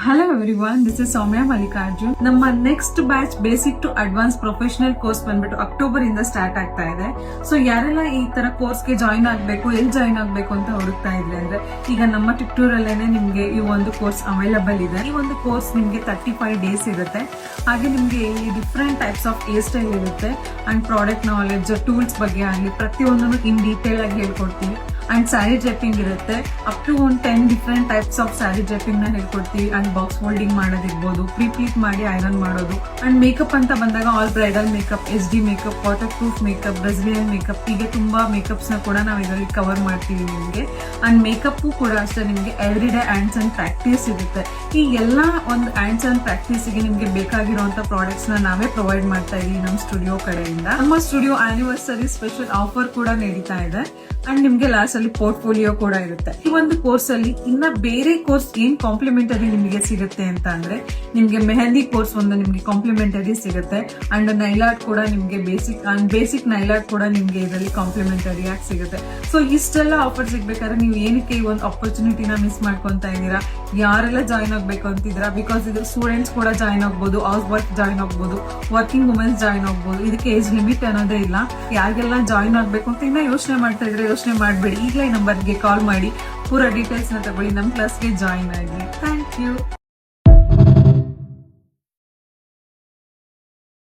Hello everyone, this is Soumya Mallikarjun. ನಮ್ಮ next batch basic to advance professional course ಬಂದ್ಬಿಟ್ಟು October ಇಂದ start ಆಗ್ತಾ ಇದೆ. ಸೊ ಯಾರೆಲ್ಲ ಈ ತರ ಕೋರ್ಸ್ಗೆ ಜಾಯಿನ್ ಆಗ್ಬೇಕು, ಎಲ್ಲಿ ಜಾಯಿನ್ ಆಗ್ಬೇಕು ಅಂತ ಹುಡುಕ್ತಾ ಇದ್ರೆ ಅಂದ್ರೆ ಈಗ ನಮ್ಮ ಟಿಕ್ಟೂರ್ ಅಲ್ಲೇನೆ ನಿಮ್ಗೆ ಈ ಒಂದು ಕೋರ್ಸ್ ಅವೈಲಬಲ್ ಇದೆ. ಈ ಒಂದು ಕೋರ್ಸ್ ನಿಮ್ಗೆ 35 ಡೇಸ್ ಇರುತ್ತೆ. ಹಾಗೆ ನಿಮ್ಗೆ ಇಲ್ಲಿ different types of hair style ಇರುತ್ತೆ ಅಂಡ್ ಪ್ರಾಡಕ್ಟ್ ನಾಲೆಡ್ಜ್, ಟೂಲ್ಸ್ ಬಗ್ಗೆ ಆಗಲಿ ಪ್ರತಿಯೊಂದನ್ನು ಇನ್ ಡೀಟೇಲ್ ಆಗಿ ಹೇಳ್ಕೊಡ್ತೀವಿ. ಅಂಡ್ ಸ್ಯಾರಿ ಜೆಪ್ಪಿಂಗ್ ಇರುತ್ತೆ. Up to 10 different types of saree draping ನ ಹೇಳ್ಕೊಡ್ತೀವಿ. ಅಂಡ್ ಬಾಕ್ಸ್ ಫೋಲ್ಡಿಂಗ್ ಮಾಡೋದಿರ್ಬೋದು, ಪ್ರೀಪ್ಲೀಟ್ ಮಾಡಿ ಐರನ್ ಮಾಡೋದು. ಅಂಡ್ ಮೇಕಪ್ ಅಂತ ಬಂದಾಗ all bridal makeup, SD makeup, waterproof makeup, Brazilian makeup, ಹೀಗೆ ತುಂಬಾ ಮೇಕಪ್ಸ್ ನ ಕೂಡ ನಾವು ಇದರಲ್ಲಿ ಕವರ್ ಮಾಡ್ತೀವಿ ನಿಮ್ಗೆ. ಅಂಡ್ ಮೇಕಪ್ ಕೂಡ ಅಷ್ಟೇ ನಿಮ್ಗೆ every day hands and practice ಇರುತ್ತೆ. ಈ ಎಲ್ಲಾ ಒಂದು ಹ್ಯಾಂಡ್ಸ್ ಅಂಡ್ ಪ್ರಾಕ್ಟೀಸ್ ಗೆ ನಿಮ್ಗೆ ಬೇಕಾಗಿರುವಂತ ಪ್ರಾಡಕ್ಟ್ಸ್ ನ ನಾವೇ ಪ್ರೊವೈಡ್ ಮಾಡ್ತಾ ಇದೀವಿ ನಮ್ಮ ಸ್ಟುಡಿಯೋ ಕಡೆಯಿಂದ. ನಮ್ಮ ಸ್ಟುಡಿಯೋ ಆನಿವರ್ಸರಿ ಸ್ಪೆಷಲ್ ಆಫರ್ ಕೂಡ ನಡೀತಾ ಇದೆ. ಅಂಡ್ ನಿಮ್ಗೆ ಲಾಸ್ಟ್ ಅಲ್ಲಿ ಪೋರ್ಟ್ಫೋಲಿಯೋ ಕೂಡ ಇರುತ್ತೆ. ಈ ಒಂದು ಕೋರ್ಸ್ ಅಲ್ಲಿ ಇನ್ನ ಬೇರೆ ಕೋರ್ಸ್ ಏನ್ ಕಾಂಪ್ಲಿಮೆಂಟರಿ ನಿಮಗೆ ಸಿಗುತ್ತೆ ಅಂತ ಅಂದ್ರೆ ನಿಮ್ಗೆ ಮೆಹಂದಿ ಕೋರ್ಸ್ ಒಂದು ನಿಮ್ಗೆ ಕಾಂಪ್ಲಿಮೆಂಟರಿ ಸಿಗುತ್ತೆ. ಅಂಡ್ ನೈಲ್ ಆರ್ಟ್ ಕೂಡ ನಿಮ್ಗೆ ಬೇಸಿಕ್ ನೈಲ್ ಆರ್ಟ್ ಕೂಡ ನಿಮ್ಗೆ ಇದರಲ್ಲಿ ಕಾಂಪ್ಲಿಮೆಂಟರಿ ಆಗಿ ಸಿಗುತ್ತೆ. ಸೊ ಇಷ್ಟೆಲ್ಲ ಆಫರ್ ಸಿಗ್ಬೇಕಾದ್ರೆ ನೀವು ಏನಕ್ಕೆ ಈ ಒಂದು ಆಪರ್ಚುನಿಟಿನ ಮಿಸ್ ಮಾಡ್ಕೊಂತಾ ಇದ್ದೀರಾ? ಯಾರೆಲ್ಲ ಜಾಯಿನ್ ಆಗ್ಬೇಕು ಅಂತಿದ್ದೀರಾ? ಬಿಕಾಸ್ ಇದು ಸ್ಟೂಡೆಂಟ್ಸ್ ಕೂಡ ಜಾಯಿನ್ ಆಗ್ಬೋದು, ಹೌಸ್ ವೈಫ್ ಜಾಯಿನ್ ಆಗ್ಬೋದು, ವರ್ಕಿಂಗ್ ವುಮೆನ್ಸ್ ಜಾಯಿನ್ ಆಗ್ಬೋದು. ಇದಕ್ಕೆ ಏಜ್ ಲಿಮಿಟ್ ಅನ್ನೋದೇ ಇಲ್ಲ. ಯಾರಿಗೆಲ್ಲ ಜಾಯಿನ್ ಆಗ್ಬೇಕು ಅಂತ ಇನ್ನ ಯೋಚನೆ ಮಾಡ್ತಾ ಇದ್ರೆ ಯೋಚನೆ ಮಾಡಬೇಡಿ. ಈಗಲೇ ನಂಬರ್ಗೆ ಕಾಲ್ ಮಾಡಿ ಪೂರ ಡೀಟೇಲ್ಸ್ ನ ತಗೊಳ್ಳಿ, ನಮ್ಮ ಕ್ಲಾಸ್ಗೆ ಜಾಯಿನ್ ಆಗಿ. Thank you.